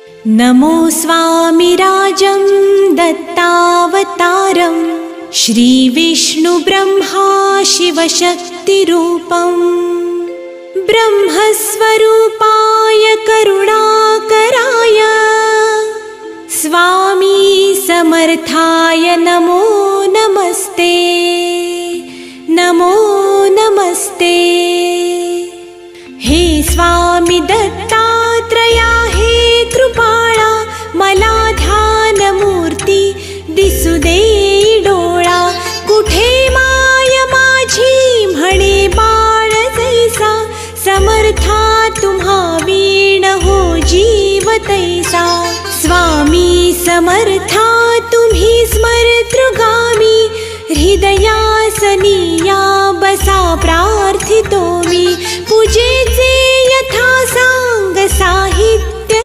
नमो स्वामिराजं दत्तावतारं श्रीविष्णुब्रह्मा शिवशक्तिरूपं ब्रह्मस्वरूपाय करुणाकराय स्वामी समर्थाय नमो नमस्ते नमो नमस्ते। हे स्वामी दत्तात्रया हे कृपाळा मला ध्यानमूर्ती दिसू दे डोळा कुठे माय माझी म्हणे बाळ जैसा समर्था तुम्हा वीण हो जीव तैसा स्वामी समर्था तुम्ही स्मरतृगामी हृदयासनिया बसा प्रार्थितो मी पूजेचे यथा सांग साहित्य